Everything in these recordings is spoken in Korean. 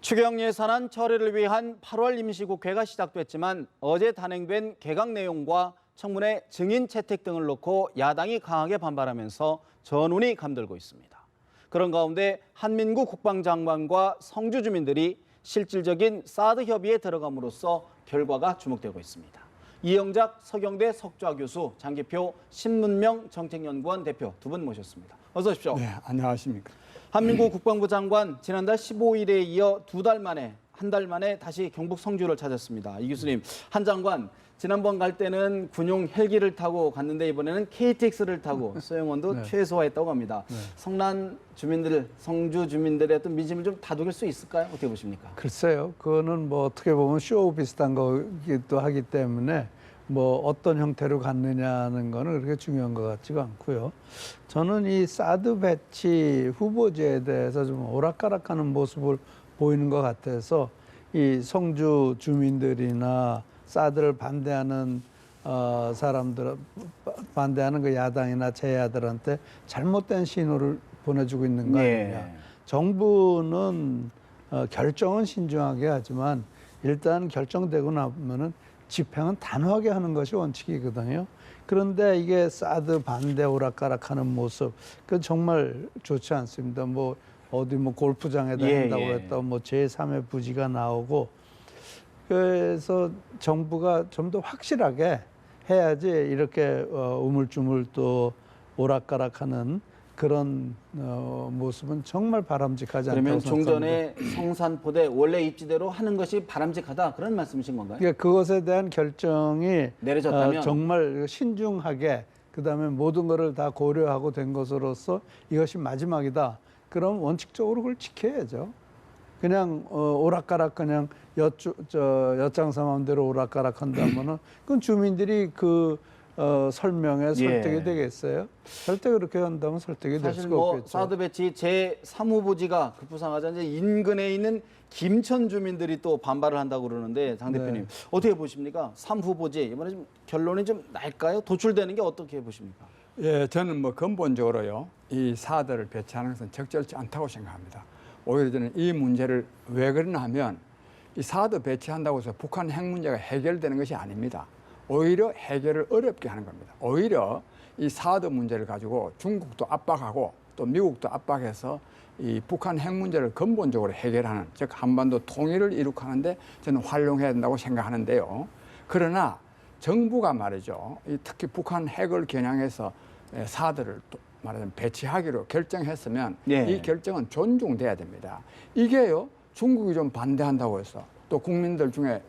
추경 예산안 처리를 위한 8월 임시국회가 시작됐지만 어제 단행된 개각 내용과 청문회 증인 채택 등을 놓고 야당이 강하게 반발하면서 전운이 감돌고 있습니다. 그런 가운데 한민구 국방장관과 성주 주민들이 실질적인 사드 협의에 들어감으로써 결과가 주목되고 있습니다. 이영작 서경대 석좌 교수, 장기표 신문명 정책연구원 대표 두 분 모셨습니다. 어서 오십시오. 네, 안녕하십니까. 한민구 국방부 장관 지난달 15일에 이어 한 달 만에 다시 경북 성주를 찾았습니다. 이 교수님, 한 장관 지난번 갈 때는 군용 헬기를 타고 갔는데 이번에는 KTX를 타고 소형원도 네. 최소화했다고 합니다. 네. 성난 주민들, 성주 주민들의 어떤 민심을 좀 다독일 수 있을까요? 어떻게 보십니까? 글쎄요, 그거는 뭐 어떻게 보면 쇼 비슷한 거기도 하기 때문에 뭐 어떤 형태로 갔느냐는 거는 그렇게 중요한 것 같지가 않고요. 저는 이 사드 배치 후보지에 대해서 좀 오락가락하는 모습을 보이는 것 같아서 이 성주 주민들이나 사드를 반대하는 사람들, 반대하는 그 야당이나 제야들한테 잘못된 신호를 보내주고 있는 거 아니냐. 정부는 결정은 신중하게 하지만 일단 결정되고 나면은 집행은 단호하게 하는 것이 원칙이거든요. 그런데 이게 사드 반대 오락가락하는 모습, 그 정말 좋지 않습니다. 뭐 어디 뭐 골프장에다 한다고 했다, 뭐 제3의 부지가 나오고, 그래서 정부가 좀 더 확실하게 해야지 이렇게 우물쭈물 또 오락가락하는 그런 모습은 정말 바람직하지 않다고 그러면 생각합니다. 종전에 성산포대 원래 입지대로 하는 것이 바람직하다, 그런 말씀이신 건가요? 그러니까 그것에 대한 결정이 내려졌다면? 정말 신중하게 그다음에 모든 것을 다 고려하고 된 것으로서 이것이 마지막이다. 그럼 원칙적으로 그걸 지켜야죠. 그냥 오락가락 그냥 엿장사 마음대로 오락가락 한다면은 그건 주민들이 그 설명에 설득이 되겠어요? 절대 그렇게 한다면 설득이 될 사실 수가 뭐 없겠죠. 사드 배치 제3후보지가 급부상하자 이제 인근에 있는 김천 주민들이 또 반발을 한다고 그러는데, 장 대표님 네. 어떻게 보십니까? 3후보지 이번에 좀 결론이 좀 날까요? 도출되는 게 어떻게 보십니까? 예, 저는 뭐 근본적으로요, 이 사드를 배치하는 것은 적절치 않다고 생각합니다. 오히려 저는 이 문제를 왜 그러냐 하면 이 사드 배치한다고 해서 북한 핵 문제가 해결되는 것이 아닙니다. 오히려 해결을 어렵게 하는 겁니다. 오히려 이 사드 문제를 가지고 중국도 압박하고 또 미국도 압박해서 이 북한 핵 문제를 근본적으로 해결하는, 즉 한반도 통일을 이룩하는데 저는 활용해야 된다고 생각하는데요. 그러나 정부가 말이죠, 특히 북한 핵을 겨냥해서 사드를 또 말하자면 배치하기로 결정했으면 이 결정은 존중돼야 됩니다. 이게요, 중국이 좀 반대한다고 해서 또 국민들 중에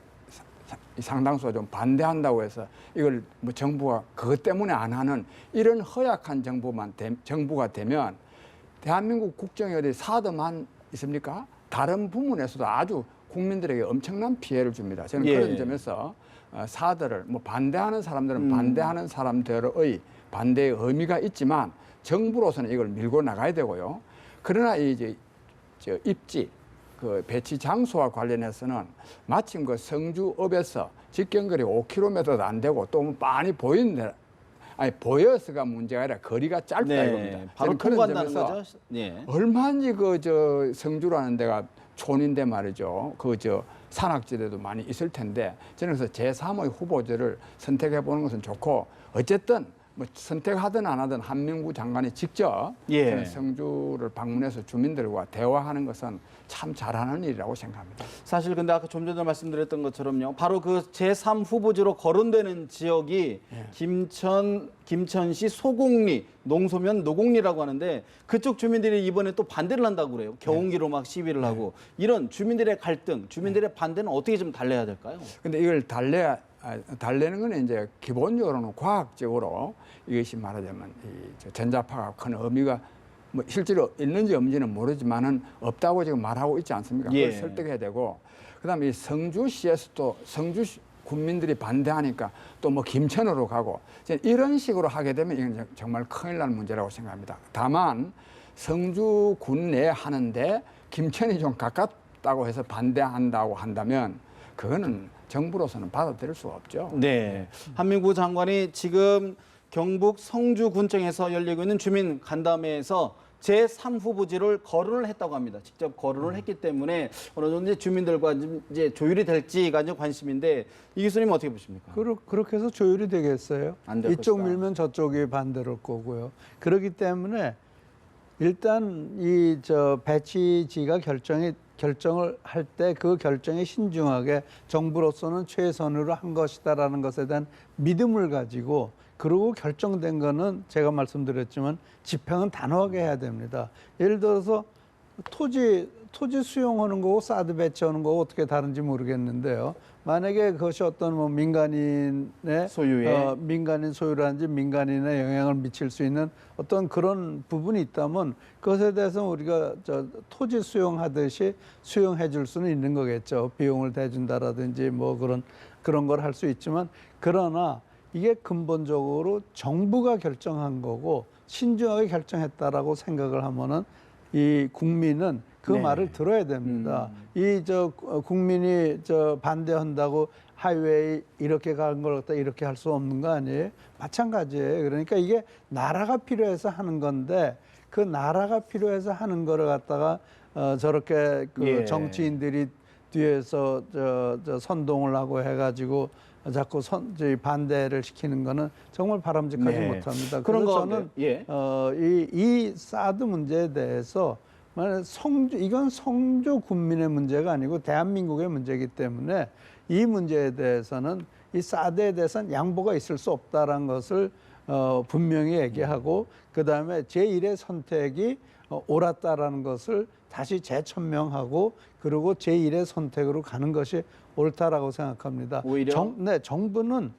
상당수가 좀 반대한다고 해서 이걸 뭐 정부가 그것 때문에 안 하는 이런 허약한 정부가 되면 대한민국 국정이 어디 사드만 있습니까? 다른 부문에서도 아주 국민들에게 엄청난 피해를 줍니다. 저는 그런 점에서 사드를 뭐 반대하는 사람들은 반대하는 사람들의 반대의 의미가 있지만 정부로서는 이걸 밀고 나가야 되고요. 그러나 이제 입지 그 배치 장소와 관련해서는 마침 그 성주읍에서 직경거리 5km도 안 되고 또 많이 보이는데, 아니 보여서가 문제가 아니라 거리가 짧다 이겁니다. 바로 통과한다는 거죠. 얼마든지 그 성주라는 데가 촌인데 말이죠. 그 산악지대도 많이 있을 텐데 저는 그래서 제3의 후보지를 선택해 보는 것은 좋고, 어쨌든 뭐 선택하든 안 하든 한민구 장관이 직접 저는 성주를 방문해서 주민들과 대화하는 것은 참 잘하는 일이라고 생각합니다. 사실 근데 아까 좀 전에 말씀드렸던 것처럼요, 바로 그 제3 후보지로 거론되는 지역이 김천시 소곡리, 농소면 노곡리라고 하는데 그쪽 주민들이 이번에 또 반대를 한다고 그래요. 경운기로 막 시위를 하고. 이런 주민들의 갈등, 주민들의 반대는 어떻게 좀 달래야 될까요? 근데 이걸 달래는 건 이제 기본적으로는 과학적으로 이것이 말하자면 이 전자파가 큰 의미가 뭐 실제로 있는지 없는지는 모르지만은 없다고 지금 말하고 있지 않습니까? 그걸 설득해야 되고, 그다음에 이 성주시에서도 성주 군민들이 반대하니까 또 뭐 김천으로 가고 이런 식으로 하게 되면 이건 정말 큰일 날 문제라고 생각합니다. 다만 성주군 내에 하는데 김천이 좀 가깝다고 해서 반대한다고 한다면 그거는 정부로서는 받아들일 수 없죠. 네, 한민구 장관이 지금 경북 성주군청에서 열리고 있는 주민 간담회에서 제3후보지를 거론을 했다고 합니다. 직접 거론을 했기 때문에 어느 정도 이제 주민들과 이제 조율이 될지가 이제 관심인데 이 교수님 어떻게 보십니까? 그렇게 해서 조율이 되겠어요? 안될 이쪽 것이다. 밀면 저쪽이 반대로 거고요. 그렇기 때문에 일단 이 배치지가 결정을 할 때 그 결정에 신중하게 정부로서는 최선으로 한 것이다라는 것에 대한 믿음을 가지고 그리고 결정된 거는 제가 말씀드렸지만 집행은 단호하게 해야 됩니다. 예를 들어서 토지 수용하는 거고 사드 배치하는 거고 어떻게 다른지 모르겠는데요. 만약에 그것이 어떤 뭐 민간인의 소유에 민간인 소유라든지 민간인의 영향을 미칠 수 있는 어떤 그런 부분이 있다면 그것에 대해서 우리가 토지 수용하듯이 수용해 줄 수는 있는 거겠죠. 비용을 대준다라든지 뭐 그런 걸 할 수 있지만 그러나 이게 근본적으로 정부가 결정한 거고 신중하게 결정했다라고 생각을 하면은 이 국민은 그 네. 말을 들어야 됩니다. 국민이 반대한다고 하이웨이 이렇게 가는 걸 갖다 이렇게 할 수 없는 거 아니에요? 마찬가지예요. 그러니까 이게 나라가 필요해서 하는 건데 그 나라가 필요해서 하는 거를 갖다가 저렇게 예. 정치인들이 뒤에서 선동을 하고 해가지고 자꾸 반대를 시키는 거는 정말 바람직하지 네. 못합니다. 그런 그래서 가운데, 저는 이 사드 문제에 대해서 이건 성주 군민의 문제가 아니고 대한민국의 문제이기 때문에 이 문제에 대해서는 이 사드에 대해서는 양보가 있을 수 없다라는 것을 분명히 얘기하고 그다음에 제1의 선택이 옳았다라는 것을 다시 재천명하고 그리고 제1의 선택으로 가는 것이 옳다라고 생각합니다. 오히려? 정부는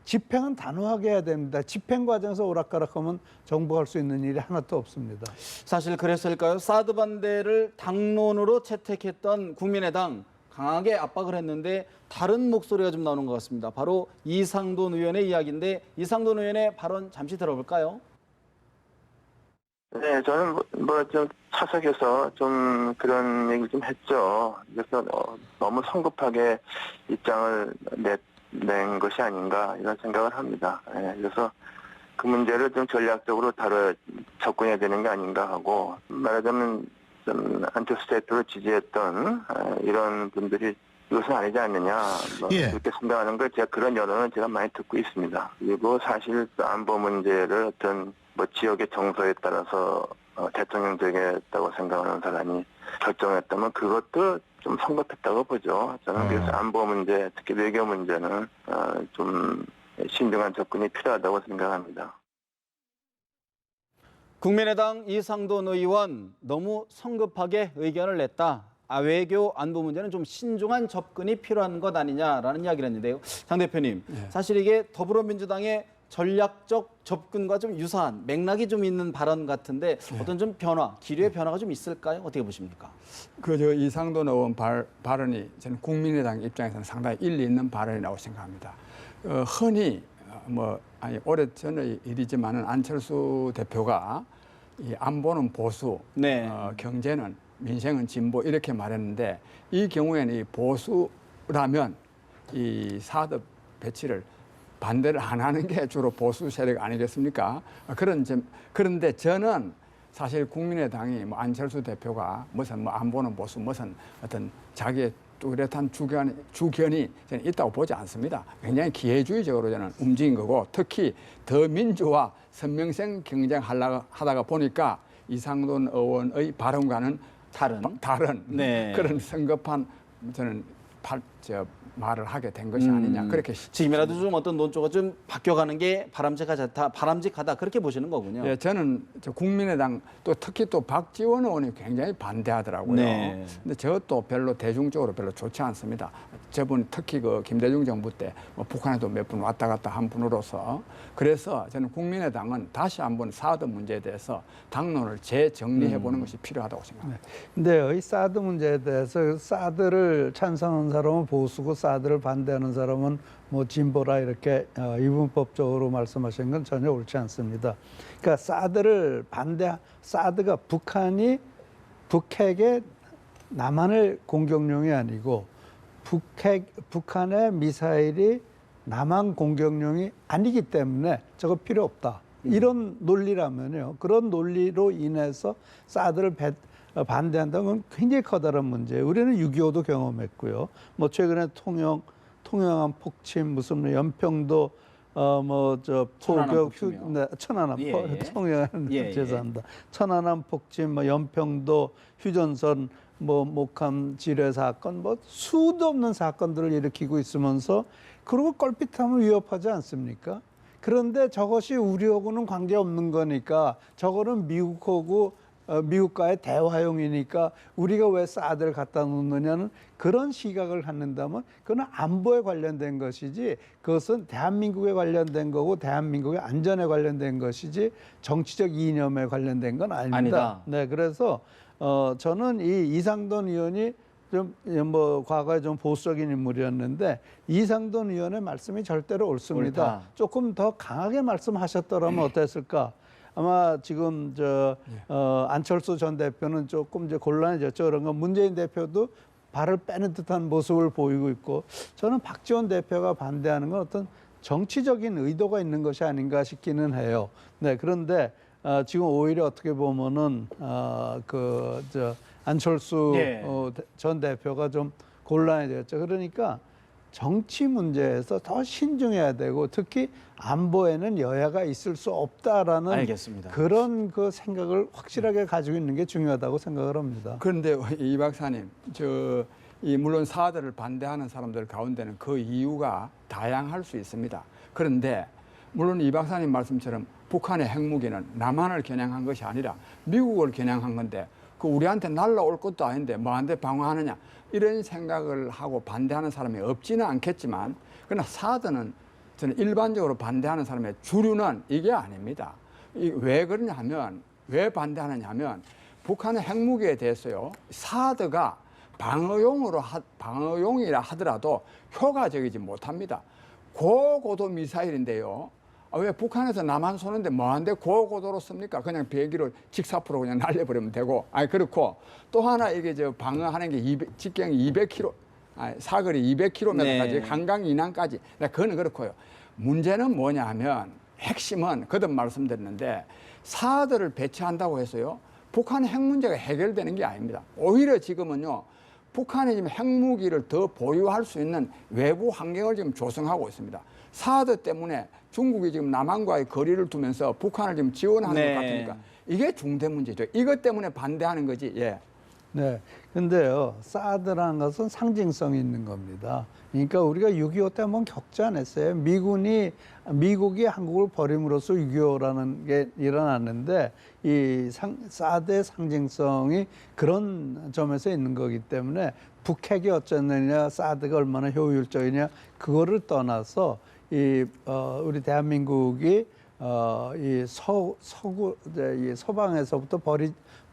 집행은 단호하게 해야 됩니다. 집행 과정에서 오락가락하면 정부가 할 수 있는 일이 하나도 없습니다. 사실 그랬을까요? 사드 반대를 당론으로 채택했던 국민의당 강하게 압박을 했는데 다른 목소리가 좀 나오는 것 같습니다. 바로 이상돈 의원의 이야기인데 이상돈 의원의 발언 잠시 들어볼까요? 네, 저는 좀 차석에서 좀 그런 얘기 좀 했죠. 그래서 너무 성급하게 입장을 낸 것이 아닌가 이런 생각을 합니다. 예, 그래서 그 문제를 좀 전략적으로 접근해야 되는 게 아닌가 하고 말하자면 좀 안티스테이트를 지지했던 이런 분들이 이것은 아니지 않느냐 예. 그렇게 생각하는 걸 제가 그런 여론을 제가 많이 듣고 있습니다. 그리고 사실 안보 문제를 어떤 지역의 정서에 따라서 대통령 되겠다고 생각하는 사람이 결정했다면 그것도 좀 성급했다고 보죠. 저는 그래서 안보 문제, 특히 외교 문제는 좀 신중한 접근이 필요하다고 생각합니다. 국민의당 이상돈 의원 너무 성급하게 의견을 냈다. 외교 안보 문제는 좀 신중한 접근이 필요한 것 아니냐라는 이야기를 했는데요. 장 대표님, 사실 이게 더불어민주당의 전략적 접근과 좀 유사한 맥락이 좀 있는 발언 같은데 어떤 좀 기류의 변화가 좀 있을까요? 어떻게 보십니까? 이상돈 의원 발언이 저는 국민의당 입장에서는 상당히 일리 있는 발언이라고 생각합니다. 흔히 오래전의 일이지만은 안철수 대표가 이 안보는 보수, 네. 경제는 민생은 진보 이렇게 말했는데 이 경우에는 이 보수라면 이 사드 배치를 반대를 안 하는 게 주로 보수 세력 아니겠습니까? 그런데 저는 사실 국민의당이 안철수 대표가 무슨 안보는 보수 무슨 어떤 자기의 뚜렷한 주견이 저는 있다고 보지 않습니다. 굉장히 기회주의적으로 저는 움직인 거고 특히 더민주와 선명성 경쟁하다가 보니까 이상돈 의원의 발언과는 다른 네. 그런 성급한 저는 말을 하게 된 것이 아니냐 그렇게 지금이라도 좀 어떤 논조가 좀 바뀌어가는 게 바람직하다 그렇게 보시는 거군요. 예, 저는 국민의당 특히 박지원 의원이 굉장히 반대하더라고요. 네. 근데 저것도 대중적으로 별로 좋지 않습니다. 저분 특히 김대중 정부 때 북한에도 몇 분 왔다 갔다 한 분으로서 그래서 저는 국민의당은 다시 한번 사드 문제에 대해서 당론을 재정리해 보는 것이 필요하다고 생각합니다. 근데 이 사드 문제에 대해서 사드를 찬성하는 사람은 보수고 사드를 반대하는 사람은 진보라 이렇게 이분법적으로 말씀하신 건 전혀 옳지 않습니다. 그러니까 사드가 북핵의 남한을 공격용이 아니고 북한의 미사일이 남한 공격용이 아니기 때문에 저거 필요 없다. 이런 논리라면요. 그런 논리로 인해서 사드를 반대한다는 건 굉장히 커다란 문제예요. 우리는 6.25도 경험했고요. 뭐 최근에 통영한 폭침, 무슨 연평도 천안함 포격, 폭침이요. 네, 천안함, 예, 예. 통영 예, 죄송합니다. 천안함 폭침, 뭐 연평도 휴전선, 뭐 목함 지뢰 사건, 뭐 수도 없는 사건들을 일으키고 있으면서 그리고 껄핏하면 위협하지 않습니까? 그런데 저것이 우리하고는 관계없는 거니까 저거는 미국과의 대화용이니까 우리가 왜 사드를 갖다 놓느냐는 그런 시각을 갖는다면 그건 안보에 관련된 것이지 그것은 대한민국에 관련된 거고 대한민국의 안전에 관련된 것이지 정치적 이념에 관련된 건 아닙니다. 아니다. 네, 그래서 저는 이 이상돈 의원이 좀 뭐 과거에 좀 보수적인 인물이었는데 이상돈 의원의 말씀이 절대로 옳습니다. 옳다. 조금 더 강하게 말씀하셨더라면 어땠을까? 아마 지금 안철수 전 대표는 조금 이제 곤란해졌죠. 그런 건 문재인 대표도 발을 빼는 듯한 모습을 보이고 있고 저는 박지원 대표가 반대하는 건 어떤 정치적인 의도가 있는 것이 아닌가 싶기는 해요. 네, 그런데 지금 오히려 어떻게 보면은 안철수 예. 전 대표가 좀 곤란해졌죠. 그러니까 정치 문제에서 더 신중해야 되고 특히 안보에는 여야가 있을 수 없다라는 알겠습니다. 그런 그 생각을 확실하게 가지고 있는 게 중요하다고 생각을 합니다. 그런데 이 박사님, 물론 사드를 반대하는 사람들 가운데는 그 이유가 다양할 수 있습니다. 그런데 물론 이 박사님 말씀처럼 북한의 핵무기는 남한을 겨냥한 것이 아니라 미국을 겨냥한 건데 그 우리한테 날라올 것도 아닌데 뭐한테 방어하느냐 이런 생각을 하고 반대하는 사람이 없지는 않겠지만 그러나 사드는 저는 일반적으로 반대하는 사람의 주류는 이게 아닙니다. 왜 그러냐면 왜 반대하느냐 하면 북한의 핵무기에 대해서요 사드가 방어용이라 하더라도 효과적이지 못합니다. 고고도 미사일인데요. 왜 북한에서 남한 쏘는데 뭐한데 고고도로 씁니까? 그냥 비행기로 직사프로 그냥 날려버리면 되고. 그렇고 또 하나 이게 방어하는 게 직경 200km, 사거리 200km까지 네. 한강 이남까지. 그거는 그렇고요. 문제는 뭐냐 하면 핵심은 거듭 말씀드렸는데 사드를 배치한다고 해서요. 북한의 핵 문제가 해결되는 게 아닙니다. 오히려 지금은요. 북한이 지금 핵무기를 더 보유할 수 있는 외부 환경을 지금 조성하고 있습니다. 사드 때문에 중국이 지금 남한과의 거리를 두면서 북한을 지금 지원하는 네. 것 같으니까 이게 중대 문제죠. 이것 때문에 반대하는 거지. 예. 네. 근데요, 사드라는 것은 상징성이 있는 겁니다. 그러니까 우리가 6.25 때 한번 겪지 않았어요. 미국이 한국을 버림으로써 6.25라는 게 일어났는데 이 사드의 상징성이 그런 점에서 있는 거기 때문에 북핵이 어쩌느냐, 사드가 얼마나 효율적이냐 그거를 떠나서 우리 대한민국이 이 서방에서부터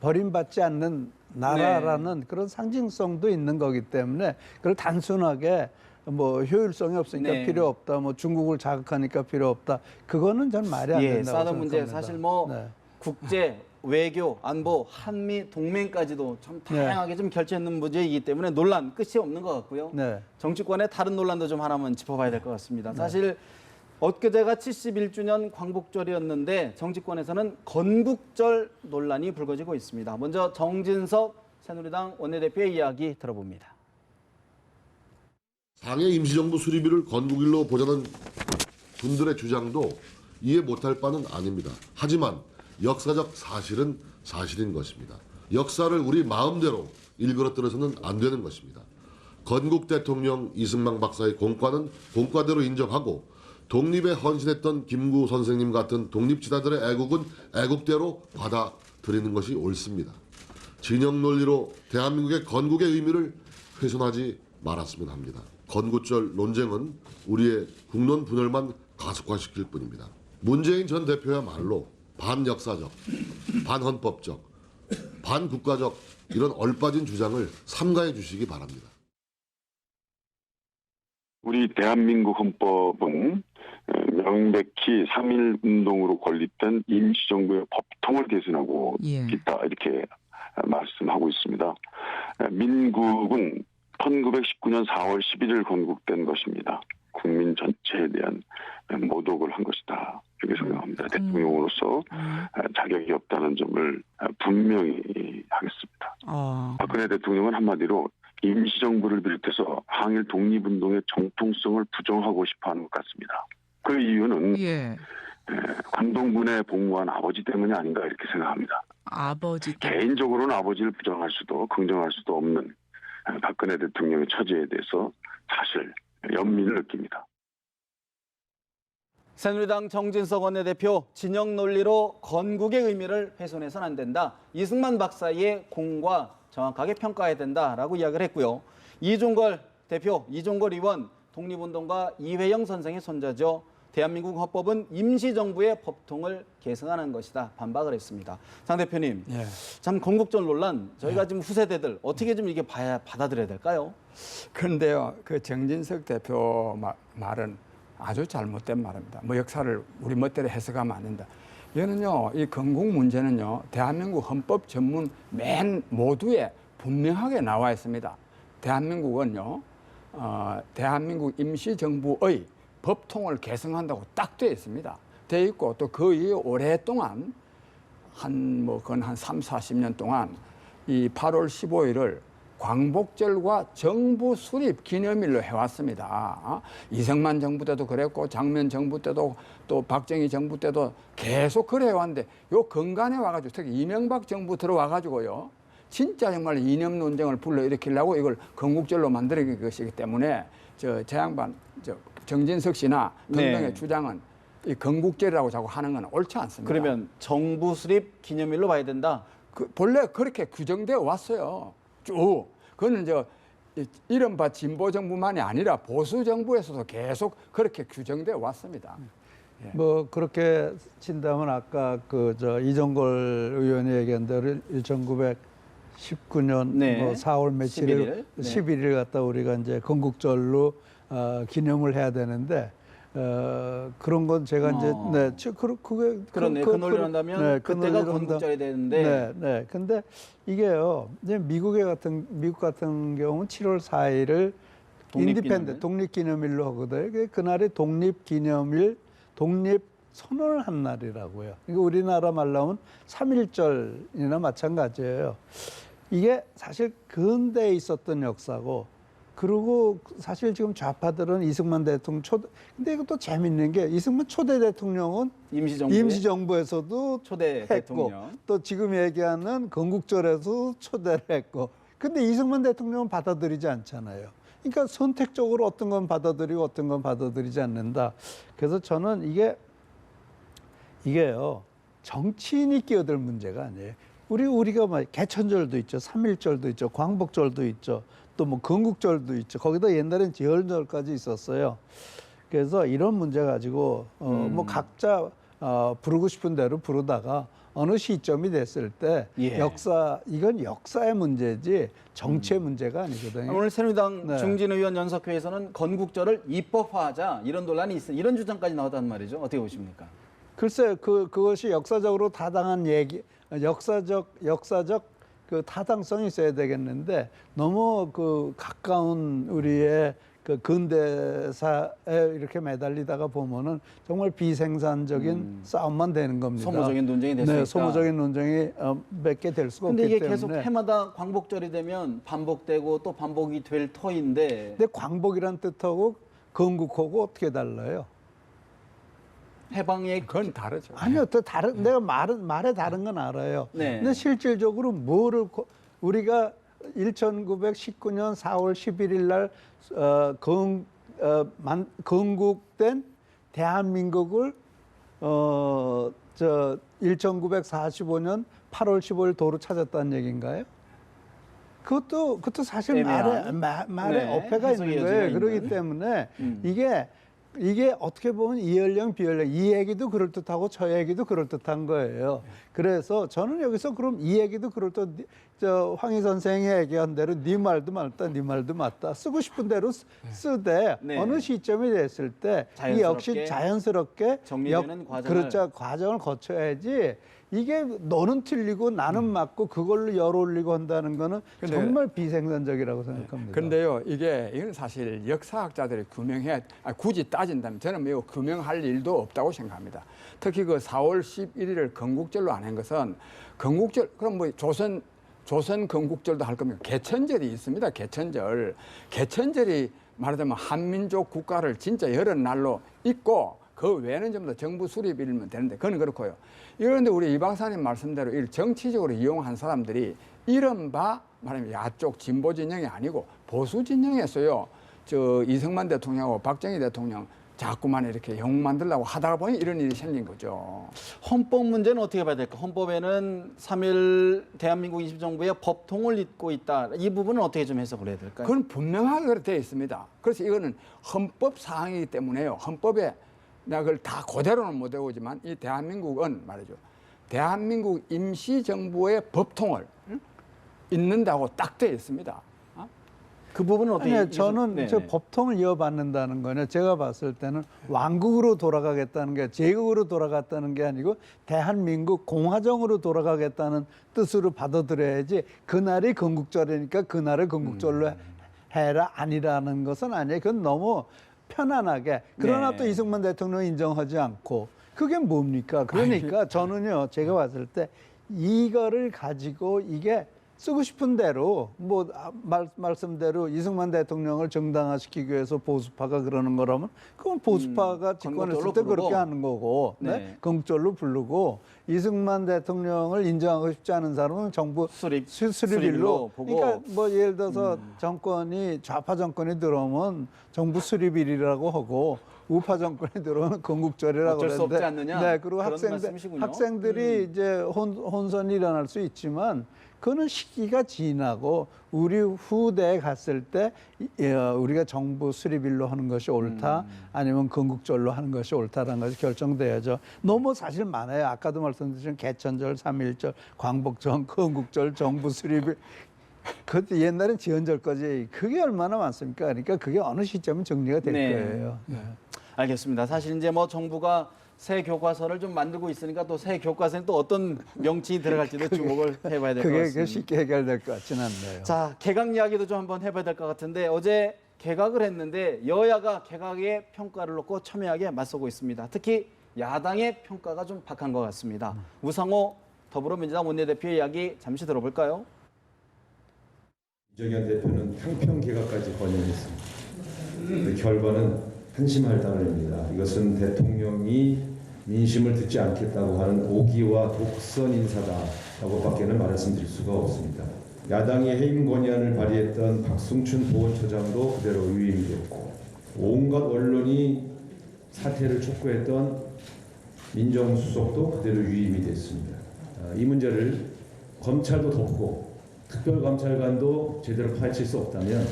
버림받지 않는 나라라는 그런 상징성도 있는 거기 때문에 그걸 단순하게 뭐 효율성이 없으니까 네. 필요 없다, 뭐 중국을 자극하니까 필요 없다, 그거는 전 말이 안 된다고 사드 생각합니다. 문제 사실 뭐 네. 국제 외교, 안보, 한미 동맹까지도 참 다양하게 좀 결재있는 문제이기 때문에 논란 끝이 없는 것 같고요. 네. 정치권의 다른 논란도 좀 하나만 짚어봐야 될 것 같습니다. 사실 엊그제가 71주년 광복절이었는데 정치권에서는 건국절 논란이 불거지고 있습니다. 먼저 정진석 새누리당 원내대표의 이야기 들어봅니다. 당의 임시정부 수립일을 건국일로 보자는 분들의 주장도 이해 못할 바는 아닙니다. 하지만 역사적 사실은 사실인 것입니다. 역사를 우리 마음대로 일그러뜨려서는 안 되는 것입니다. 건국 대통령 이승만 박사의 공과는 공과대로 인정하고 독립에 헌신했던 김구 선생님 같은 독립지사들의 애국은 애국대로 받아들이는 것이 옳습니다. 진영 논리로 대한민국의 건국의 의미를 훼손하지 말았으면 합니다. 건국절 논쟁은 우리의 국론 분열만 가속화시킬 뿐입니다. 문재인 전 대표야말로 반역사적, 반헌법적, 반국가적 이런 얼빠진 주장을 삼가해 주시기 바랍니다. 우리 대한민국 헌법은 명백히 3.1운동으로 건립된 임시정부의 법통을 개선하고 있다 이렇게 말씀하고 있습니다. 민국은 1919년 4월 11일 건국된 것입니다. 국민 전체에 대한 모독을 한 것이다. 이렇게 생각합니다. 대통령으로서 자격이 없다는 점을 분명히 하겠습니다. 박근혜 대통령은 한마디로 임시정부를 비롯해서 항일 독립운동의 정통성을 부정하고 싶어하는 것 같습니다. 그 이유는 관동군에 복무한 아버지 때문이 아닌가 이렇게 생각합니다. 아버지 때문에. 개인적으로는 아버지를 부정할 수도 긍정할 수도 없는 박근혜 대통령의 처지에 대해서 사실 연민을 느낍니다. 새누리당 정진석 원내대표 진영 논리로 건국의 의미를 훼손해서는 안 된다. 이승만 박사의 공과 정확하게 평가해야 된다라고 이야기를 했고요. 이종걸 대표, 이종걸 의원 독립운동가 이회영 선생의 손자죠. 대한민국 헌법은 임시정부의 법통을 계승하는 것이다. 반박을 했습니다. 장 대표님, 참 건국절 논란 저희가 지금 후세대들 어떻게 좀 이게 받아들여야 될까요? 그런데요, 그 정진석 대표 말은 아주 잘못된 말입니다. 뭐 역사를 우리 멋대로 해석하면 안 된다. 이거는요, 이 건국 문제는요, 대한민국 헌법 전문 맨 모두에 분명하게 나와 있습니다. 대한민국은요, 대한민국 임시정부의 법통을 계승한다고 딱 되어 있습니다. 되어 있고 또 그 이후 오랫동안 한 3, 40년 동안 이 8월 15일을 광복절과 정부 수립 기념일로 해왔습니다. 이승만 정부 때도 그랬고 장면 정부 때도 또 박정희 정부 때도 계속 그래 왔는데 요 근간에 와가지고 특히 이명박 정부 들어와가지고요. 진짜 정말 이념 논쟁을 불러일으키려고 이걸 건국절로 만들어진 것이기 때문에 제 양반 정진석 씨나 등등의 주장은 이 건국절이라고 자꾸 하는 건 옳지 않습니다. 그러면 정부 수립 기념일로 봐야 된다. 본래 그렇게 규정되어 왔어요. 쭉. 그거는 이른바 진보 정부만이 아니라 보수 정부에서도 계속 그렇게 규정되어 왔습니다. 뭐 그렇게 친다면 아까 이종걸 의원이 얘기한 대로 1919년 네. 4월 며칠을 11일 갖다 우리가 이제 건국절로 기념을 해야 되는데 그런 건 제가 이제 그게 그러네. 그 논리를 한다면 그때가 건국절이 되는데. 근데 이게요. 이제 미국 같은 경우는 7월 4일을 독립기념일로 하거든요. 그날이 독립기념일, 독립선언을 한 날이라고요. 그러니까 우리나라 말로 하면 3.1절이나 마찬가지예요. 이게 사실 근대에 있었던 역사고, 그리고 사실 지금 좌파들은 이승만 대통령 근데 이것도 재밌는 게 이승만 초대 대통령은 임시정부에서도 초대 했고, 대통령. 또 지금 얘기하는 건국절에서 초대를 했고, 근데 이승만 대통령은 받아들이지 않잖아요. 그러니까 선택적으로 어떤 건 받아들이고 어떤 건 받아들이지 않는다. 그래서 저는 이게요, 정치인이 끼어들 문제가 아니에요. 우리가 개천절도 있죠, 3.1절도 있죠, 광복절도 있죠, 또 뭐 건국절도 있죠. 거기다 옛날엔 지얼절까지 있었어요. 그래서 이런 문제 가지고 뭐 각자 부르고 싶은 대로 부르다가 어느 시점이 됐을 때 이건 역사의 문제지 정치의 문제가 아니거든요. 오늘 새누리당 중진 의원 연석회에서는 건국절을 입법화하자 이런 논란이 있어, 이런 주장까지 나왔단 말이죠. 어떻게 보십니까? 글쎄 그것이 역사적으로 타당한 얘기, 역사적 그 타당성이 있어야 되겠는데 너무 가까운 우리의 근대사에 이렇게 매달리다가 보면은 정말 비생산적인 싸움만 되는 겁니다. 소모적인 논쟁이 될 수 있다. 소모적인 논쟁이 몇 개 될 수가 없기 때문에. 근데 이게 계속 해마다 광복절이 되면 반복되고 또 반복이 될 터인데. 근데 광복이란 뜻하고 건국하고 어떻게 달라요? 해방의 그건 다르죠. 아니요, 또 내가 말에 다른 건 알아요. 네. 근데 실질적으로 우리가 1919년 4월 11일 날 건국된 대한민국을 1945년 8월 15일 도로 찾았다는 얘기인가요? 그것도 사실 말에 어폐가 있는 거예요. 그렇기 때문에 이게 어떻게 보면 이연령 비연령 이 얘기도 그럴듯하고 저 얘기도 그럴듯한 거예요. 그래서 저는 여기서 그럼 이 얘기도 그럴듯, 황희 선생이 얘기한 대로 네 말도 맞다, 네 말도 맞다, 쓰고 싶은 대로 쓰되 어느 시점이 됐을 때 이 역시 자연스럽게 정리되는 과정을 과정을 거쳐야지. 이게 너는 틀리고 나는 맞고 그걸로 열 올리고 한다는 거는 근데- 정말 비생산적이라고 생각합니다. 그런데요, 이건 사실 역사학자들이 굳이 따진다면 저는 매우 규명할 일도 없다고 생각합니다. 특히 그 4월 11일을 건국절로 안 한 것은 건국절, 그럼 뭐 조선 건국절도 할 겁니까? 개천절이 있습니다. 개천절이 말하자면 한민족 국가를 진짜 여러 날로 있고 그 외에는 전부 다 정부 수립일이면 되는데 그건 그렇고요. 그런데 우리 이 박사님 말씀대로 이 정치적으로 이용한 사람들이 이른바 말하면 야쪽 진보 진영이 아니고 보수 진영에서요. 저 이승만 대통령하고 박정희 대통령 자꾸만 이렇게 영 만들려고 하다 보니 이런 일이 생긴 거죠. 헌법 문제는 어떻게 봐야 될까? 헌법에는 3.1 대한민국 임시정부의 법통을 잇고 있다. 이 부분은 어떻게 좀 해석을 해야 될까요? 그건 분명하게 그렇게 되어 있습니다. 그래서 이거는 헌법 사항이기 때문에요. 헌법에 내가 그걸 다 그대로는 못 외우지만 이 대한민국은 말이죠. 대한민국 임시정부의 법통을 잇는다고 딱 되어 있습니다. 그 부분은 어떻게? 아니, 저는 네, 저 네. 법통을 이어받는다는 거는 제가 봤을 때는 왕국으로 돌아가겠다는 게 제국으로 돌아갔다는 게 아니고 대한민국 공화정으로 돌아가겠다는 뜻으로 받아들여야지 그날이 건국절이니까 그날을 건국절로 해라 아니라는 것은 아니에요. 그건 너무 편안하게. 그러나 네. 또 이승만 대통령 인정하지 않고 그게 뭡니까? 그러니까 저는요 제가 봤을 때 이거를 가지고 이게 쓰고 싶은 대로 뭐 말씀대로 이승만 대통령을 정당화시키기 위해서 보수파가 그러는 거라면 그건 보수파가 집권했을 건국절로 때 부르고. 그렇게 하는 거고 네. 네? 건국절로 부르고 이승만 대통령을 인정하고 싶지 않은 사람은 정부 수립일로 수립일로 보고. 그러니까 뭐 예를 들어서 정권이 좌파 정권이 들어오면 정부 수립일이라고 하고 우파 정권이 들어오면 건국절이라고 어쩔 수 그러는데 없지 않느냐? 네, 그리고 그런 말씀이시군요. 학생들이 이제 혼선이 일어날 수 있지만 그거는 시기가 지나고 우리 후대에 갔을 때 우리가 정부 수립일로 하는 것이 옳다 아니면 건국절로 하는 것이 옳다라는 것이 결정돼야죠. 너무 사실 많아요. 아까도 말씀드린 개천절, 3.1절, 광복절, 건국절, 정부 수립일. 그것도 옛날엔 지연절까지 그게 얼마나 많습니까? 그러니까 그게 어느 시점은 정리가 될 네. 거예요. 네. 알겠습니다. 사실 이제 뭐 정부가 새 교과서를 좀 만들고 있으니까 또 새 교과서에 또 어떤 명칭이 들어갈지도 주목을 해봐야 될 것 그게 같습니다. 쉽게 해결될 것 같지는 않네요. 자, 개각 이야기도 좀 한번 해봐야 될 것 같은데 어제 개각을 했는데 여야가 개각의 평가를 놓고 첨예하게 맞서고 있습니다. 특히 야당의 평가가 좀 박한 것 같습니다. 우상호 더불어민주당 원내대표의 이야기 잠시 들어볼까요? 이정현 대표는 향평 개각까지 권유했습니다. 그 결과는 한심할 따름입니다. 이것은 대통령이 민심을 듣지 않겠다고 하는 오기와 독선 인사다라고밖에는 말씀드릴 수가 없습니다. 야당이 해임 권한을 발휘했던 박승춘 보훈처장도 그대로 유임이 됐고 온갖 언론이 사퇴를 촉구했던 민정수석도 그대로 유임이 됐습니다. 이 문제를 검찰도 덮고 특별감찰관도 제대로 파헤칠 수 없다면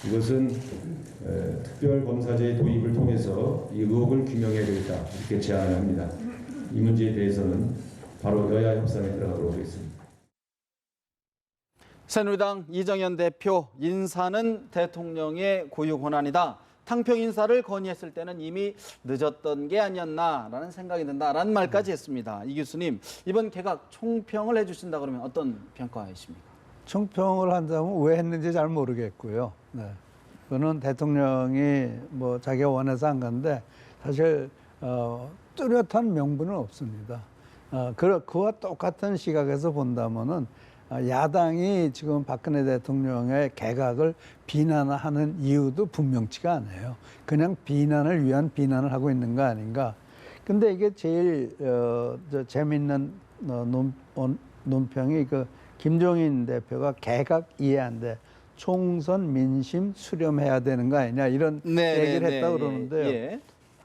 이것은 특별검사제의 도입을 통해서 이 의혹을 규명해야 되겠다 이렇게 제안을 합니다. 이 문제에 대해서는 바로 여야 협상에 들어가도록 하겠습니다. 새누리당 이정현 대표 인사는 대통령의 고유 권한이다. 탕평 인사를 건의했을 때는 이미 늦었던 게 아니었나라는 생각이 든다라는 말까지 했습니다. 이 교수님 이번 개각 총평을 해주신다 그러면 어떤 평가이십니까? 총평을 한다면 왜 했는지 잘 모르겠고요. 네. 그거는 대통령이 뭐 자기가 원해서 한 건데 사실 뚜렷한 명분은 없습니다. 그와 똑같은 시각에서 본다면은 야당이 지금 박근혜 대통령의 개각을 비난하는 이유도 분명치가 않아요. 그냥 비난을 위한 비난을 하고 있는 거 아닌가. 근데 이게 제일 재밌는 논평이 그 김종인 대표가 개각 이해 안 돼. 총선 민심 수렴해야 되는 거 아니냐 이런 얘기를 했다고 그러는데요. 예.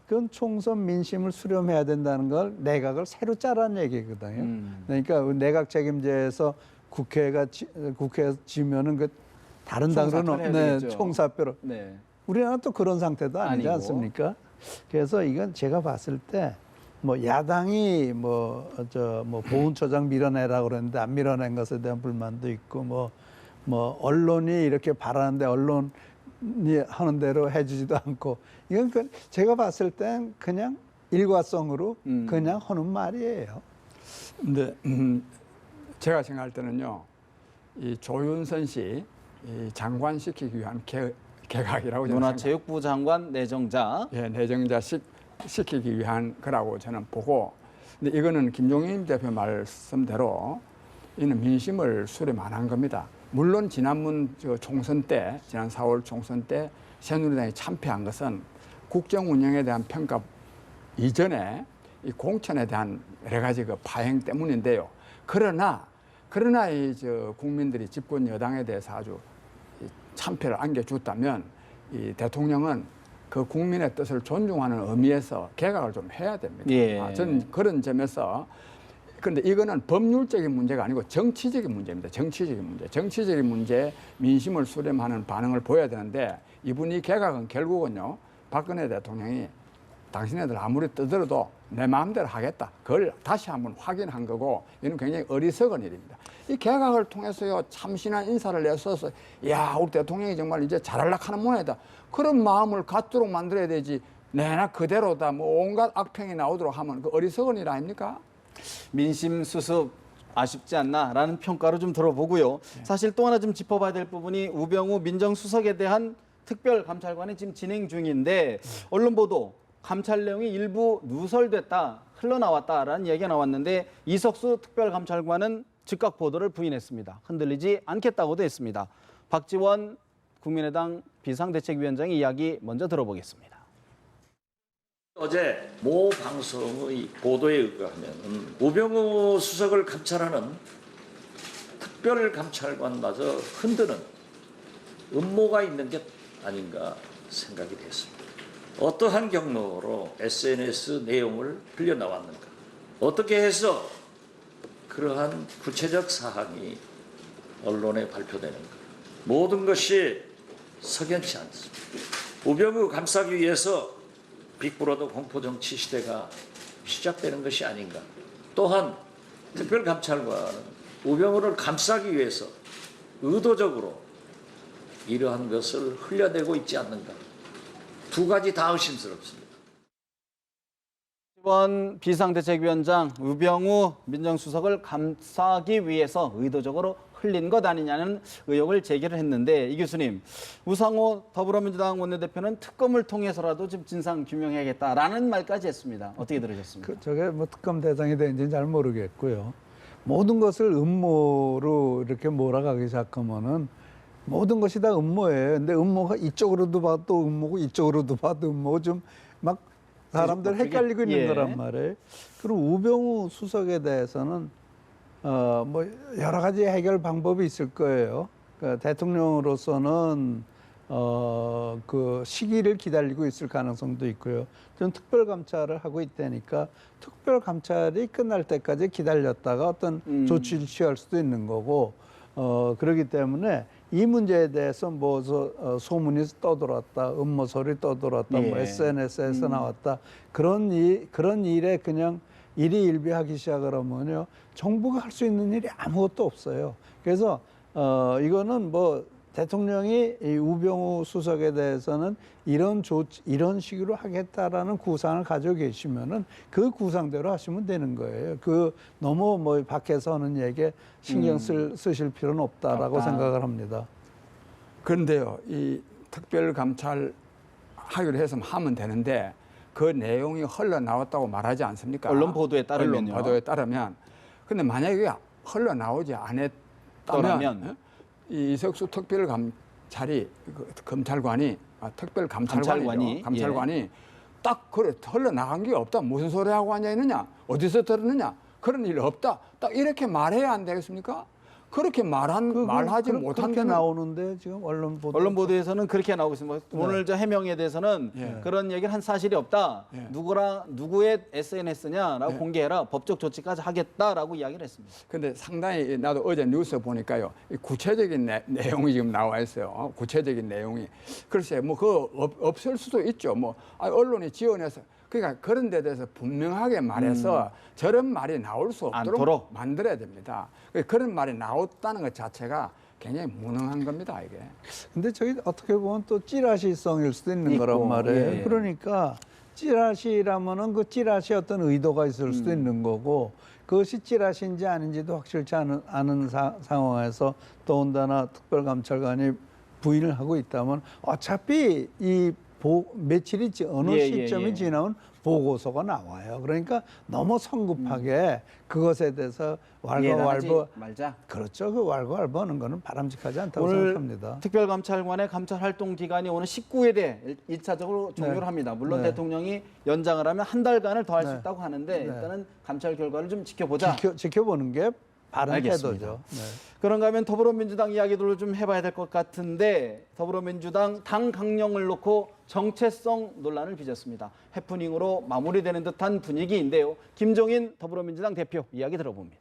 그건 총선 민심을 수렴해야 된다는 걸 내각을 새로 짜라는 얘기거든요. 그러니까 내각 책임제에서 국회에서 지면은 그 다른 당으로는 총사표를 해야 되겠죠. 총사표로. 네. 우리나라 또 그런 상태도 아니지 아니고. 않습니까? 그래서 이건 제가 봤을 때 뭐 야당이 보훈처장 밀어내라고 그랬는데 안 밀어낸 것에 대한 불만도 있고 뭐 언론이 이렇게 바라는데 언론이 하는 대로 해주지도 않고 이건 제가 봤을 땐 그냥 일과성으로 그냥 하는 말이에요. 근데 제가 생각할 때는요, 이 조윤선 씨 이 장관 시키기 위한 개각이라고 저는 문화체육부 장관 내정자. 예, 내정자 시키기 위한 거라고 저는 보고, 근데 이거는 김종인 대표 말씀대로 이는 민심을 수렴 안 한 겁니다. 물론 지난번 총선 때, 지난 4월 총선 때 새누리당이 참패한 것은 국정 운영에 대한 평가 이전에 이 공천에 대한 여러 가지 그 파행 때문인데요. 그러나 이 국민들이 집권 여당에 대해서 아주 참패를 안겨줬다면 이 대통령은 그 국민의 뜻을 존중하는 의미에서 개각을 좀 해야 됩니다. 예. 저는 그런 점에서, 그런데 이거는 법률적인 문제가 아니고 정치적인 문제입니다. 정치적인 문제, 민심을 수렴하는 반응을 보여야 되는데, 이분이 개각은 결국은요, 박근혜 대통령이 당신네들 아무리 떠들어도 내 마음대로 하겠다, 그걸 다시 한번 확인한 거고, 이는 굉장히 어리석은 일입니다. 이 개각을 통해서요, 참신한 인사를 내서서, 야, 우리 대통령이 정말 이제 잘하려고 하는 모양이다, 그런 마음을 갖도록 만들어야 되지, 내나 그대로다, 뭐 온갖 악평이 나오도록 하면 그 어리석은 일 아닙니까? 민심 수습 아쉽지 않나라는 평가로 좀 들어보고요. 사실 또 하나 좀 짚어봐야 될 부분이 우병우 민정수석에 대한 특별감찰관이 지금 진행 중인데, 언론 보도 감찰 내용이 일부 누설됐다, 흘러나왔다라는 얘기가 나왔는데, 이석수 특별감찰관은 즉각 보도를 부인했습니다. 흔들리지 않겠다고도 했습니다. 박지원 국민의당 비상대책위원장의 이야기 먼저 들어보겠습니다. 어제 모 방송의 보도에 의하면 우병우 수석을 감찰하는 특별감찰관마저 흔드는 음모가 있는 게 아닌가 생각이 됐습니다. 어떠한 경로로 SNS 내용을 흘려나왔는가? 어떻게 해서 그러한 구체적 사항이 언론에 발표되는가? 모든 것이 석연치 않습니다. 우병우 감싸기 위해서 빅브로더 공포정치 시대가 시작되는 것이 아닌가. 또한 특별감찰관은 우병우를 감싸기 위해서 의도적으로 이러한 것을 흘려내고 있지 않는가. 두 가지 다 의심스럽습니다. 이번 비상대책위원장 우병우 민정수석을 감싸기 위해서 의도적으로 흘린 것 아니냐는 의혹을 제기를 했는데, 이 교수님, 우상호 더불어민주당 원내대표는 특검을 통해서라도 좀 진상 규명해야겠다라는 말까지 했습니다. 어떻게 들으셨습니까? 저게 뭐 특검 대상이 되는지는 잘 모르겠고요. 모든 것을 음모로 이렇게 몰아가기 시작하면은 모든 것이 다 음모예요. 근데 음모가 이쪽으로도 봐도 음모고 이쪽으로도 봐도 음모고 좀 막 사람들 헷갈리고 있는 거란 말이에요. 그리고 우병우 수석에 대해서는 뭐 여러 가지 해결 방법이 있을 거예요. 그러니까 대통령으로서는 그 시기를 기다리고 있을 가능성도 있고요. 전 특별감찰을 하고 있다니까 특별감찰이 끝날 때까지 기다렸다가 어떤 조치를 취할 수도 있는 거고, 그렇기 때문에 이 문제에 대해서 뭐 소문이 떠돌았다, 음모설이 떠돌았다, 뭐 SNS에서 나왔다, 그런 일에 그냥 일희일비하기 시작을 하면요, 정부가 할 수 있는 일이 아무것도 없어요. 그래서 이거는 뭐 대통령이 이 우병우 수석에 대해서는 이런 식으로 하겠다라는 구상을 가지고 계시면은 그 구상대로 하시면 되는 거예요. 그 너무 뭐 밖에서 하는 얘기에 신경 쓰실 필요는 없다라고 생각을 합니다. 그런데요, 이 특별감찰 하기로 해서 하면 되는데, 그 내용이 흘러나왔다고 말하지 않습니까? 언론 보도에 따르면요. 언론 보도에 따르면. 근데 만약에 흘러나오지 않았다면 이 이석수 특별감찰관이 감찰관이 딱 그래 흘러나간 게 없다, 무슨 소리 하고 앉아 있느냐, 어디서 들었느냐, 그런 일 없다, 딱 이렇게 말해야 안 되겠습니까? 그렇게 말하지 못한 게 나오는데 지금 언론 보도에서는 그렇게 나오고 있습니다. 오늘 저 해명에 대해서는 그런 얘기를 한 사실이 없다. 누구의 SNS냐라고 공개해라. 법적 조치까지 하겠다라고 이야기를 했습니다. 근데 상당히 나도 어제 뉴스 보니까요, 이 구체적인 내용이 지금 나와 있어요. 구체적인 내용이. 글쎄, 뭐 그거 없을 수도 있죠. 뭐 언론이 지원해서. 그러니까 그런 데 대해서 분명하게 말해서 저런 말이 나올 수 없도록 만들어야 됩니다. 그런 말이 나왔다는 것 자체가 굉장히 무능한 겁니다, 이게. 근데 저기 어떻게 보면 또 찌라시성일 수도 있는 거란 말이에요. 그러니까 찌라시라면은 그 찌라시 어떤 의도가 있을 수도 있는 거고, 그것이 찌라시인지 아닌지도 확실치 않은 상황에서 더군다나 특별감찰관이 부인을 하고 있다면 어차피 며칠이 어느 시점이 지나면 보고서가 나와요. 그러니까 너무 성급하게 그것에 대해서 왈가왈부 말자. 그렇죠. 그 왈가왈부하는 거는 바람직하지 않다고 오늘 생각합니다. 특별감찰관의 감찰 활동 기간이 오늘 19일에 1차적으로 종료를 합니다. 물론 대통령이 연장을 하면 한 달간을 더 할 수 있다고 하는데 일단은 감찰 결과를 좀 지켜보자. 지켜보는 게 바른 알겠습니다. 태도죠. 네. 그런가 하면 더불어민주당 이야기들을 좀 해봐야 될 것 같은데 더불어민주당 당 강령을 놓고 정체성 논란을 빚었습니다. 해프닝으로 마무리되는 듯한 분위기인데요. 김종인 더불어민주당 대표 이야기 들어봅니다.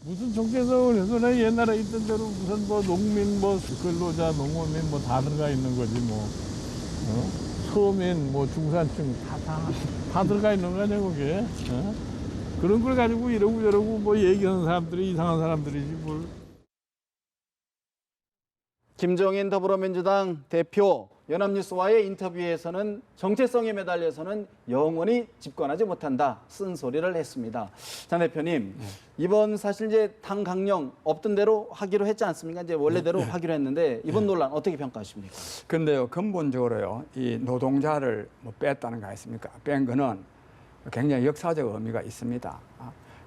무슨 정체성을 해서 내 옛날에 있던 대로 무슨 뭐 농민, 뭐 근로자, 농어민 뭐 다 들어가 있는 거지 뭐. 서민, 뭐 중산층 다 들어가 있는 거 아니야 그게. 그런 걸 가지고 이러고 저러고 뭐 얘기하는 사람들이 이상한 사람들이지 뭘. 김종인 더불어민주당 대표 연합뉴스와의 인터뷰에서는 정체성에 매달려서는 영원히 집권하지 못한다 쓴소리를 했습니다. 장 대표님 이번 사실 이제 당 강령 없던 대로 하기로 했지 않습니까? 이제 원래대로 하기로 했는데 이번 논란 어떻게 평가하십니까? 근데요 근본적으로요 이 노동자를 뭐 뺐다는 거 아닙니까? 뺀 거는 굉장히 역사적 의미가 있습니다.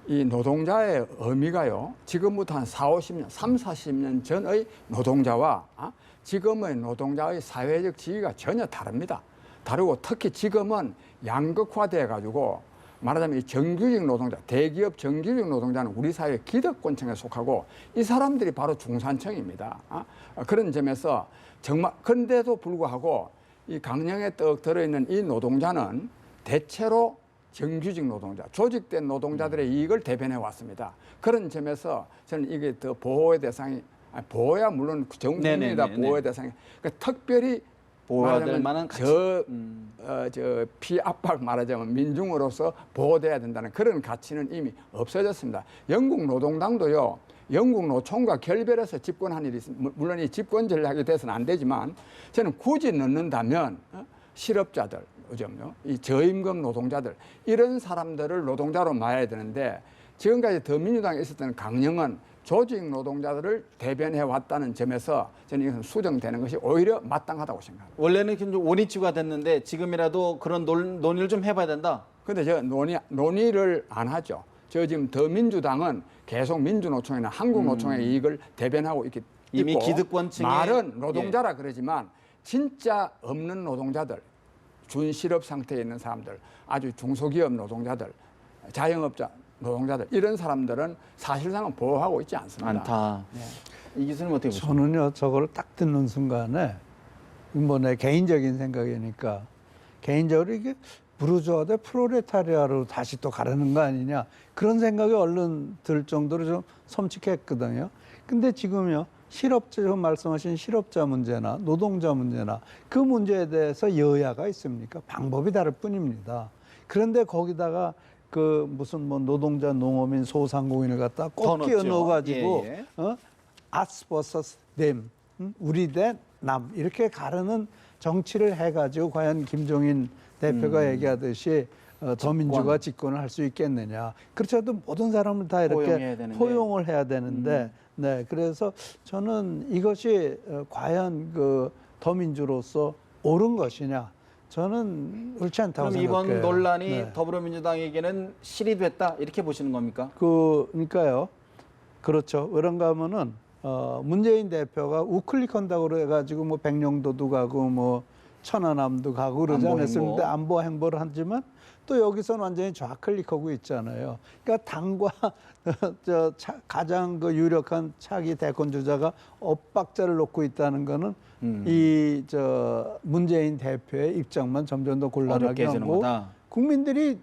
이 노동자의 의미가요, 지금부터 한 40년, 40년 전의 노동자와 지금의 노동자의 사회적 지위가 전혀 다릅니다. 다르고 특히 지금은 양극화돼 가지고 말하자면 이 정규직 노동자, 대기업 정규직 노동자는 우리 사회 기득권층에 속하고 이 사람들이 바로 중산층입니다. 그런 점에서 정말 그런데도 불구하고 이 강령에 떡 들어있는 이 노동자는 대체로 정규직 노동자, 조직된 노동자들의 이익을 대변해 왔습니다. 그런 점에서 저는 이게 더 보호의 대상이, 보호야 물론 정부입니다. 보호의 대상이. 그러니까 특별히 보호될 만한 가치. 저 피압박 말하자면 민중으로서 보호돼야 된다는 그런 가치는 이미 없어졌습니다. 영국 노동당도요. 영국 노총과 결별해서 집권한 일이 있습니다. 물론 이 집권 전략이 돼서는 안 되지만 저는 굳이 넣는다면 실업자들, 이 저임금 노동자들 이런 사람들을 노동자로 봐야 되는데 지금까지 더민주당에 있었던 강령은 조직 노동자들을 대변해 왔다는 점에서 저는 이것은 수정되는 것이 오히려 마땅하다고 생각합니다. 원래는 좀 원위치가 됐는데 지금이라도 그런 논의를 좀 해봐야 된다. 그런데 저 논의를 안 하죠. 저 지금 더민주당은 계속 민주노총이나 한국노총의 이익을 대변하고 있기 이미 있고 기득권층의 말은 노동자라 그러지만 진짜 없는 노동자들 준실업 상태에 있는 사람들, 아주 중소기업 노동자들, 자영업자 노동자들 이런 사람들은 사실상은 보호하고 있지 않습니다. 않다. 이 기수는 어떻게 보십니까? 저는요 저거를 딱 듣는 순간에 뭐 내 개인적인 생각이니까 개인적으로 이게 부르주아 대 프롤레타리아로 다시 또 가르는 거 아니냐 그런 생각이 얼른 들 정도로 좀 섬찟했거든요. 근데 지금요. 실업자, 말씀하신 실업자 문제나 노동자 문제나 그 문제에 대해서 여야가 있습니까? 방법이 다를 뿐입니다. 그런데 거기다가 그 무슨 뭐 노동자, 농어민, 소상공인을 갖다 꼭 끼워 넣어가지고 us vs them, 우리 대 남 이렇게 가르는 정치를 해가지고 과연 김종인 대표가 얘기하듯이 더민주가 집권을 할 수 있겠느냐. 그렇지 않아도 모든 사람을 다 이렇게 포용을 해야 되는데 네, 그래서 저는 이것이 과연 그 더민주로서 옳은 것이냐, 저는 옳지 않다고 그럼 생각해요. 이번 논란이 더불어민주당에게는 실이 됐다 이렇게 보시는 겁니까? 그러니까요. 그렇죠. 그런가 하면은 문재인 대표가 우클릭한다고 그래가지고 뭐 백령도도 가고 뭐 천안함도 가고 그러지 않았습니까? 안보 행보를 하지만 또 여기서는 완전히 좌클릭하고 있잖아요. 그러니까 당과 가장 그 유력한 차기 대권 주자가 엇박자를 놓고 있다는 거는 이 문재인 대표의 입장만 점점 더 곤란하게 하고 거다. 국민들이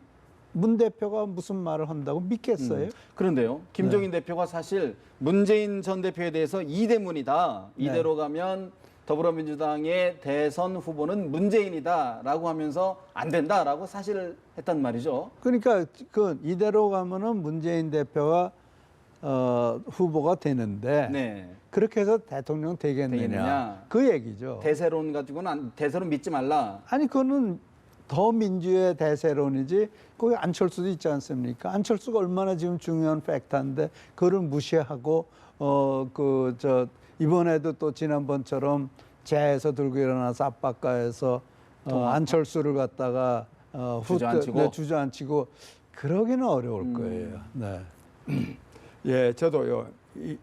문 대표가 무슨 말을 한다고 믿겠어요? 그런데요. 김종인 대표가 사실 문재인 전 대표에 대해서 이대문이다. 이대로 가면 더불어민주당의 대선 후보는 문재인이다라고 하면서 안 된다라고 사실을 했단 말이죠. 그러니까 그 이대로 가면은 문재인 대표가 후보가 되는데 그렇게 해서 대통령 되겠느냐 그 얘기죠. 대세론 가지고는 대세론 믿지 말라. 아니 그거는 더 민주의 대세론이지 거기 안철수도 있지 않습니까? 안철수가 얼마나 지금 중요한 팩터인데 그거를 무시하고 이번에도 또 지난번처럼 재에서 들고 일어나서 압박가에서 안철수를 갖다가 주저앉히고 그러기는 어려울 거예요. 네. 예, 저도요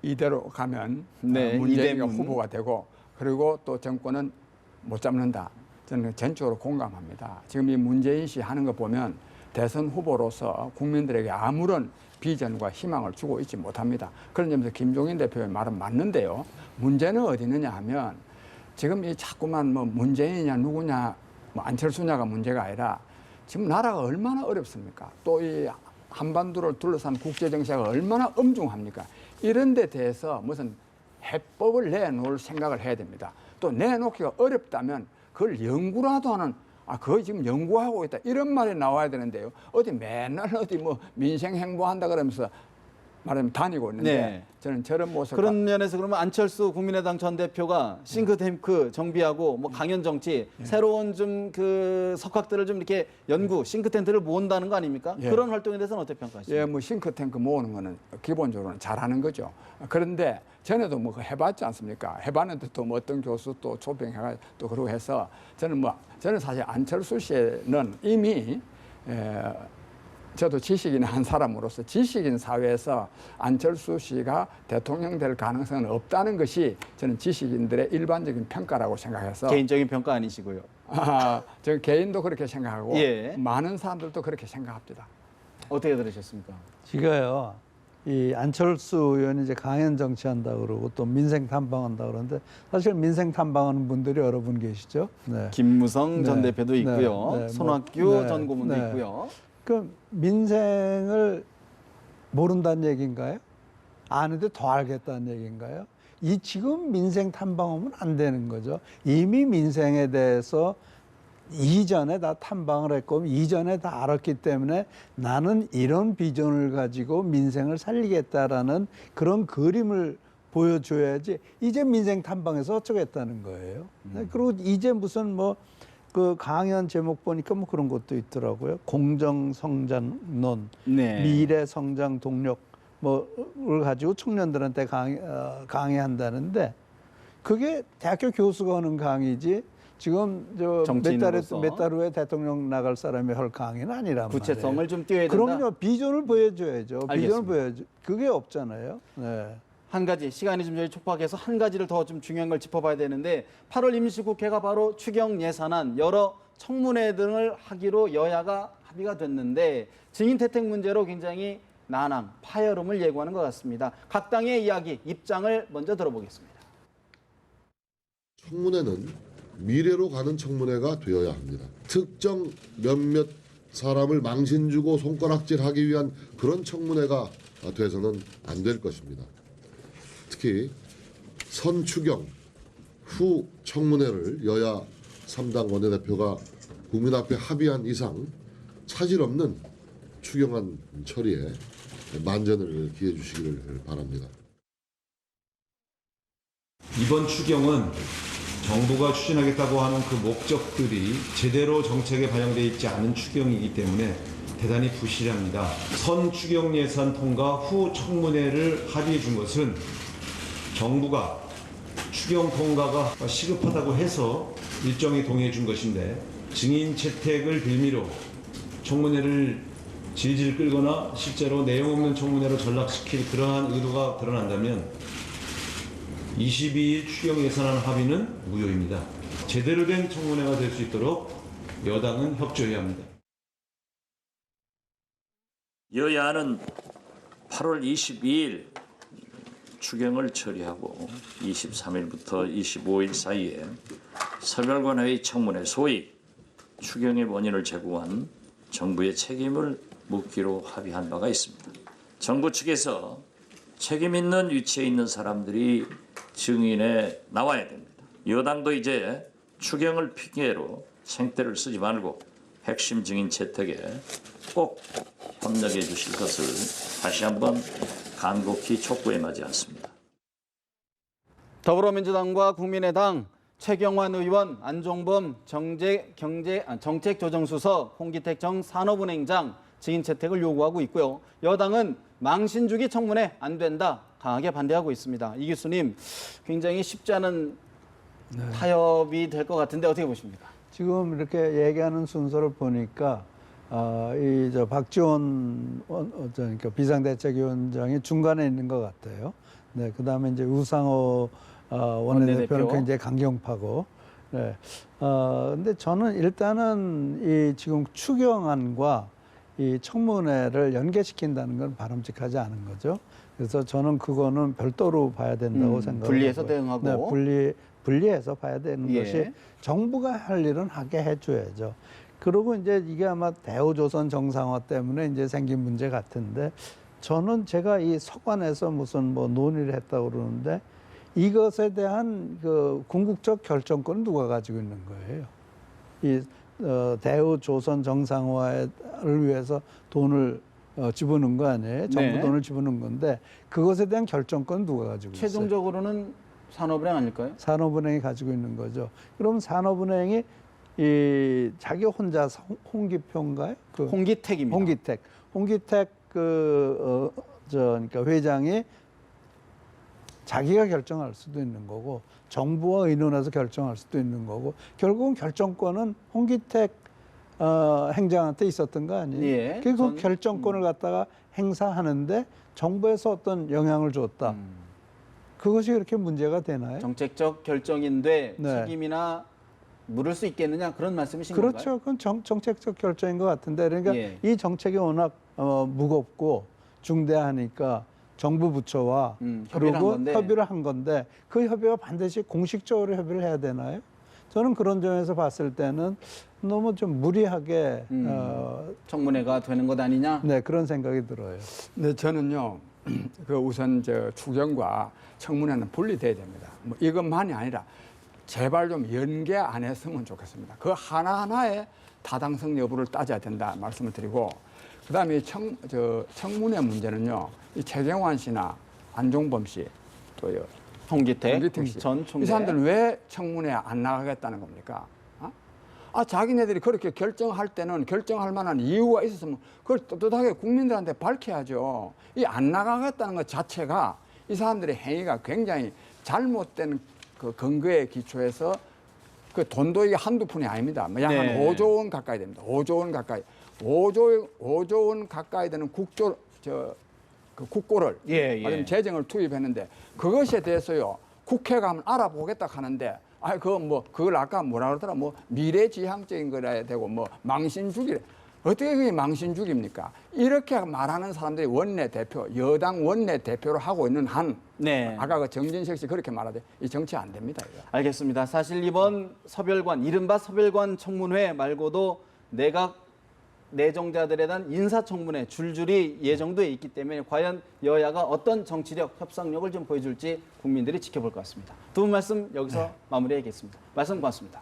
이대로 가면 문재인이 후보가 되고 그리고 또 정권은 못 잡는다. 저는 전적으로 공감합니다. 지금 이 문재인 씨 하는 거 보면 대선 후보로서 국민들에게 아무런 비전과 희망을 주고 있지 못합니다. 그런 점에서 김종인 대표의 말은 맞는데요. 문제는 어디 있느냐 하면 지금 이 자꾸만 뭐 문재인이냐 누구냐 뭐 안철수냐가 문제가 아니라 지금 나라가 얼마나 어렵습니까? 또 이 한반도를 둘러싼 국제 정세가 얼마나 엄중합니까? 이런 데 대해서 무슨 해법을 내놓을 생각을 해야 됩니다. 또 내놓기가 어렵다면 그걸 연구라도 하는 그거 지금 연구하고 있다 이런 말이 나와야 되는데요. 어디 맨날 어디 뭐 민생 행보한다 그러면서 말하면 다니고 있는데 저는 저런 모습 그런 면에서 그러면 안철수 국민의당 전 대표가 싱크탱크 정비하고 뭐 강연 정치 새로운 좀 그 석학들을 좀 이렇게 연구 싱크탱크를 모은다는 거 아닙니까? 그런 활동에 대해서는 어떻게 평가하십니까? 예, 뭐 싱크탱크 모으는 거는 기본적으로는 잘하는 거죠. 그런데 전에도 뭐 해봤지 않습니까? 해봤는데 또 뭐 어떤 교수 또 초빙해가 또 그러고 해서 저는 사실 안철수 씨는 이미 저도 지식인 한 사람으로서 지식인 사회에서 안철수 씨가 대통령 될 가능성은 없다는 것이 저는 지식인들의 일반적인 평가라고 생각해서 개인적인 평가 아니시고요. 저 개인도 그렇게 생각하고 예. 많은 사람들도 그렇게 생각합니다. 어떻게 들으셨습니까? 지금요. 이 안철수 의원이 이제 강연 정치한다 그러고 또 민생 탐방한다 그러는데 사실 민생 탐방하는 분들이 여러 분 계시죠. 네. 김무성 전 대표도 있고요. 손학규 전 고문도 네. 있고요. 그 민생을 모른다는 얘기인가요? 아는데 더 알겠다는 얘기인가요? 이 지금 민생 탐방하면 안 되는 거죠. 이미 민생에 대해서 이전에 다 탐방을 했고 이전에 다 알았기 때문에 나는 이런 비전을 가지고 민생을 살리겠다라는 그런 그림을 보여줘야지 이제 민생 탐방에서 어쩌겠다는 거예요. 그리고 이제 무슨 뭐 그 강연 제목 보니까 뭐 그런 것도 있더라고요. 공정성장론, 미래 성장 동력 뭐를 가지고 청년들한테 강의한다는데 그게 대학교 교수가 하는 강의지 지금 몇 달 후에 대통령 나갈 사람이 할 강의는 아니란 구체성을 말이에요. 좀 띄워야 된다. 그럼요. 비전을 보여줘야죠. 알겠습니다. 비전을 보여줘. 그게 없잖아요. 네. 한 가지 시간이 좀 저희 촉박해서 한 가지를 더 좀 중요한 걸 짚어봐야 되는데 8월 임시국회가 바로 추경 예산안 여러 청문회 등을 하기로 여야가 합의가 됐는데 증인 태택 문제로 굉장히 난항, 파열음을 예고하는 것 같습니다. 각 당의 이야기, 입장을 먼저 들어보겠습니다. 청문회는 미래로 가는 청문회가 되어야 합니다. 특정 몇몇 사람을 망신 주고 손가락질하기 위한 그런 청문회가 돼서는 안 될 것입니다. 특히 선추경 후 청문회를 여야 3당 원내대표가 국민 앞에 합의한 이상 차질 없는 추경안 처리에 만전을 기해 주시기를 바랍니다. 이번 추경은 정부가 추진하겠다고 하는 그 목적들이 제대로 정책에 반영되어 있지 않은 추경이기 때문에 대단히 부실합니다. 선추경 예산 통과 후 청문회를 합의해 준 것은 정부가 추경 통과가 시급하다고 해서 일정에 동의해 준 것인데 증인 채택을 빌미로 청문회를 질질 끌거나 실제로 내용 없는 청문회로 전락시킬 그러한 의도가 드러난다면 22일 추경 예산안 합의는 무효입니다. 제대로 된 청문회가 될 수 있도록 여당은 협조해야 합니다. 여야는 8월 22일 추경을 처리하고 23일부터 25일 사이에 서별관회의 청문회 소위 추경의 원인을 제공한 정부의 책임을 묻기로 합의한 바가 있습니다. 정부 측에서 책임 있는 위치에 있는 사람들이 증인에 나와야 됩니다. 여당도 이제 추경을 핑계로 생떼를 쓰지 말고 핵심 증인 채택에 꼭 협력해 주실 것을 다시 한번 간곡히 촉구해 마지 않습니다. 더불어민주당과 국민의당 최경환 의원, 안종범 정책조정수석, 홍기택 전 산업은행장 증인 채택을 요구하고 있고요. 여당은 망신 주기 청문회 안 된다 강하게 반대하고 있습니다. 이 교수님, 굉장히 쉽지 않은 타협이 될 것 같은데 어떻게 보십니까? 지금 이렇게 얘기하는 순서를 보니까 박지원 그러니까 비상대책위원장이 중간에 있는 것 같아요. 네, 그다음에 이제 우상호 원내대표는 굉장히 강경파고. 네. 근데 저는 일단은 이 지금 추경안과 이 청문회를 연계시킨다는 건 바람직하지 않은 거죠. 그래서 저는 그거는 별도로 봐야 된다고 생각합니다. 분리해서 대응하고. 네, 분리해서 봐야 되는 예. 것이 정부가 할 일은 하게 해줘야죠. 그리고 이제 이게 아마 대우조선 정상화 때문에 이제 생긴 문제 같은데, 저는 제가 이 서관에서 무슨 뭐 논의를 했다고 그러는데, 이것에 대한 그 궁극적 결정권은 누가 가지고 있는 거예요? 이 대우조선 정상화를 위해서 돈을 집어넣은 거 아니에요? 정부 네. 돈을 집어넣은 건데, 그것에 대한 결정권은 누가 가지고 있어요? 최종적으로는 산업은행 아닐까요? 산업은행이 가지고 있는 거죠. 그럼 산업은행이 이 자기 혼자 홍기표인가요? 홍기택입니다. 홍기택 그러니까 회장이 자기가 결정할 수도 있는 거고, 정부와 의논해서 결정할 수도 있는 거고, 결국은 결정권은 홍기택 행장한테 있었던 거 아니에요? 예, 그 결정권을 갖다가 행사하는데 정부에서 어떤 영향을 줬다. 그것이 그렇게 문제가 되나요? 정책적 결정인데 네. 책임이나 물을 수 있겠느냐 그런 말씀이신 건가요? 그렇죠. 그건 정책적 결정인 것 같은데, 그러니까 예. 이 정책이 워낙 무겁고 중대하니까 정부 부처와 그리고 협의를 한 건데, 그 협의가 반드시 공식적으로 협의를 해야 되나요? 저는 그런 점에서 봤을 때는 너무 좀 무리하게 청문회가 되는 것 아니냐? 네, 그런 생각이 들어요. 네, 저는요, 그 우선 추경과 청문회는 분리돼야 됩니다. 뭐 이것만이 아니라 제발 좀 연계 안 했으면 좋겠습니다. 그 하나하나의 타당성 여부를 따져야 된다 말씀을 드리고, 그다음에 청문회 문제는요, 이 최경환 씨나 안종범 씨, 또 홍기택 씨, 전 총재, 이 사람들은 왜 청문회 안 나가겠다는 겁니까? 자기네들이 그렇게 결정할 때는 결정할 만한 이유가 있었으면 그걸 떳떳하게 국민들한테 밝혀야죠. 이 안 나가겠다는 것 자체가 이 사람들의 행위가 굉장히 잘못된 그 근거에 기초해서 그 돈도 이게 한두 푼이 아닙니다. 약 한 5조 원 가까이 됩니다. 5조 원 가까이. 5조 원 가까이 되는 국고를 재정을 투입했는데, 그것에 대해서요, 국회가 한번 알아보겠다 하는데, 그걸 아까 뭐라 그러더라, 미래지향적인 거라 되고, 망신주기래. 어떻게 그게 망신주기입니까? 이렇게 말하는 사람들이 여당 원내대표로 하고 있는 한, 아까 그 정진석 씨 그렇게 말하되, 이 정치 안 됩니다, 이거. 알겠습니다. 사실 이번 이른바 서별관 청문회 말고도 내각 내정자들에 대한 인사청문회 줄줄이 예정돼 있기 때문에 과연 여야가 어떤 정치력, 협상력을 좀 보여줄지 국민들이 지켜볼 것 같습니다. 두 분 말씀 여기서 마무리하겠습니다. 말씀 고맙습니다.